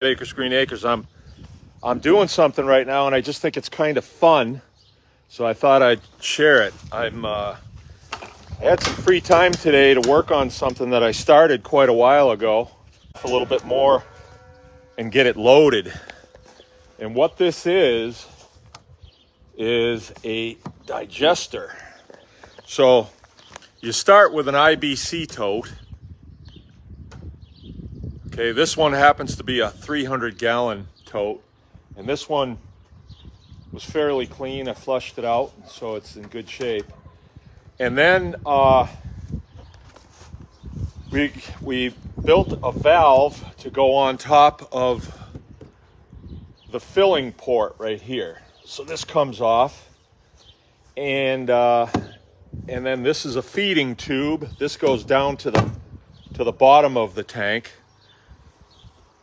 Acres Green Acres. I'm doing something right now, and I just think it's kind of fun, so I thought I'd share it. I had some free time today to work on something that I started quite a while ago, a little bit more, and get it loaded. And what this is a digester. So you start with an IBC tote. Okay, this one happens to be a 300-gallon tote, and this one was fairly clean. I flushed it out, so it's in good shape. And then we built a valve to go on top of the filling port right here. So this comes off, and then this is a feeding tube. This goes down to the bottom of the tank.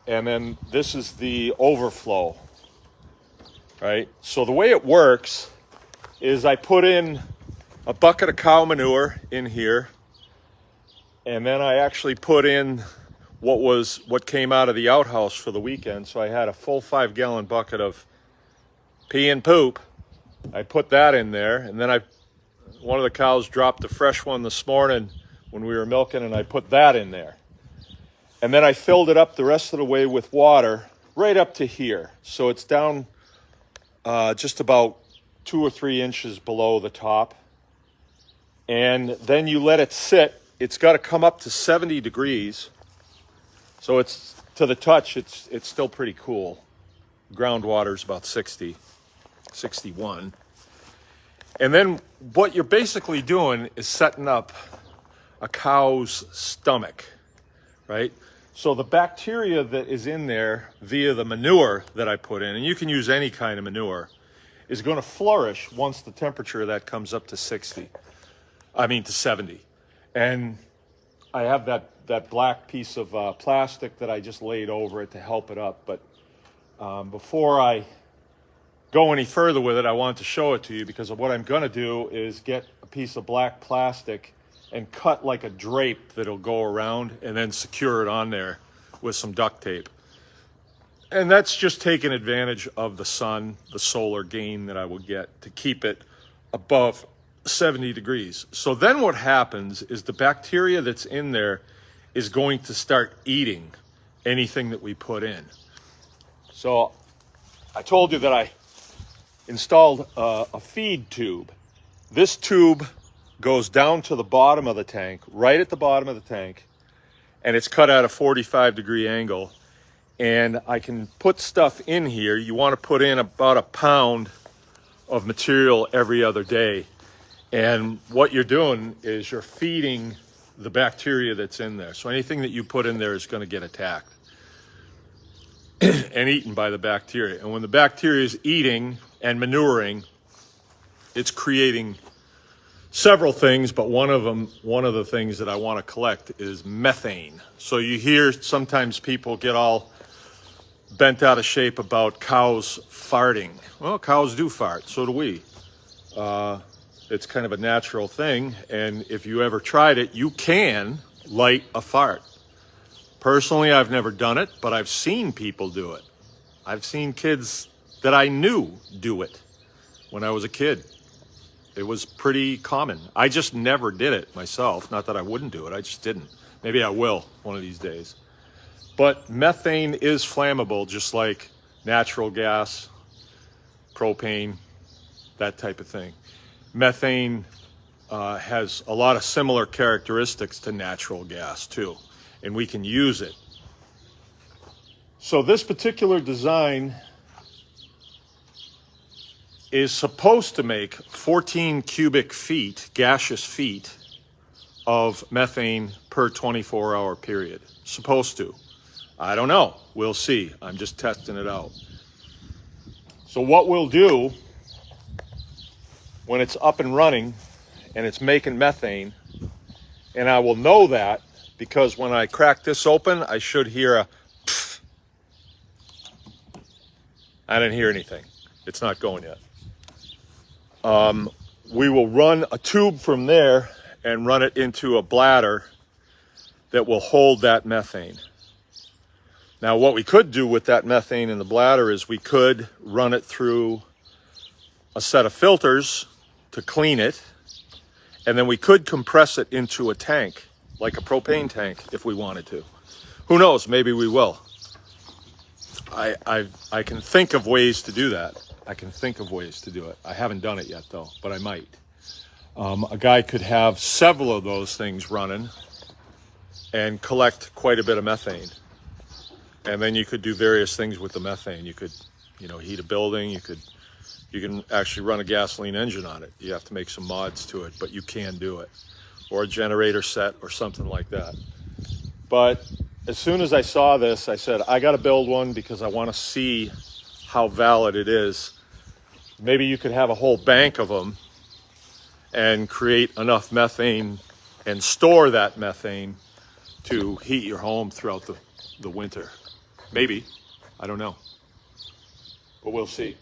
And then this is the overflow, right? So the way it works is I put in a bucket of cow manure in here, and then I actually put in what came out of the outhouse for the weekend. So I had a full 5-gallon bucket of pee and poop. I put that in there, and then one of the cows dropped a fresh one this morning when we were milking, and I put that in there. And then I filled it up the rest of the way with water right up to here. So it's down just about 2 or 3 inches below the top. And then you let it sit. It's got to come up to 70 degrees. So it's, to the touch, it's still pretty cool. Groundwater is about 60, 61. And then what you're basically doing is setting up a cow's stomach, right? So the bacteria that is in there via the manure that I put in, and you can use any kind of manure, is going to flourish once the temperature of that comes up to 70. And I have that black piece of plastic that I just laid over it to help it up. But before I go any further with it, I want to show it to you, because what I'm going to do is get a piece of black plastic and cut like a drape that'll go around, and then secure it on there with some duct tape. And that's just taking advantage of the sun, the solar gain that I will get to keep it above 70 degrees. So then what happens is the bacteria that's in there is going to start eating anything that we put in. So I told you that I installed a feed tube. This tube goes down to the bottom of the tank, right at the bottom of the tank, and it's cut at a 45-degree angle. And I can put stuff in here. You want to put in about a pound of material every other day. And what you're doing is you're feeding the bacteria that's in there. So anything that you put in there is going to get attacked and eaten by the bacteria. And when the bacteria is eating and manuring, it's creating several things, but one of the things that I want to collect is methane. So you hear sometimes people get all bent out of shape about cows farting. Well, cows do fart, so do we. It's kind of a natural thing, and if you ever tried it, you can light a fart. Personally, I've never done it, but I've seen people do it. I've seen kids that I knew do it when I was a kid. It was pretty common. I just never did it myself. Not that I wouldn't do it, I just didn't. Maybe I will one of these days. But methane is flammable, just like natural gas, propane, that type of thing. Methane has a lot of similar characteristics to natural gas too, and we can use it. So this particular design is supposed to make 14 cubic feet, gaseous feet, of methane per 24-hour period. Supposed to. I don't know. We'll see. I'm just testing it out. So what we'll do when it's up and running and it's making methane, and I will know that because when I crack this open, I should hear a pfft. I didn't hear anything. It's not going yet. We will run a tube from there and run it into a bladder that will hold that methane. Now, what we could do with that methane in the bladder is we could run it through a set of filters to clean it, and then we could compress it into a tank, like a propane tank, if we wanted to. Who knows? Maybe we will. I can think of ways to do that. I can think of ways to do it. I haven't done it yet, though, but I might. A guy could have several of those things running and collect quite a bit of methane. And then you could do various things with the methane. You could, heat a building. You can actually run a gasoline engine on it. You have to make some mods to it, but you can do it. Or a generator set or something like that. But as soon as I saw this, I said, I got to build one because I want to see how valid it is. Maybe you could have a whole bank of them and create enough methane and store that methane to heat your home throughout the winter. Maybe. I don't know. But we'll see.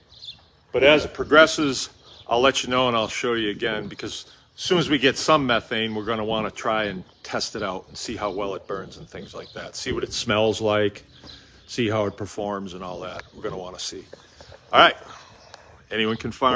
But as it progresses, I'll let you know and I'll show you again, because as soon as we get some methane, we're going to want to try and test it out and see how well it burns and things like that. See what it smells like, see how it performs and all that. We're going to want to see. All right. Anyone can fire.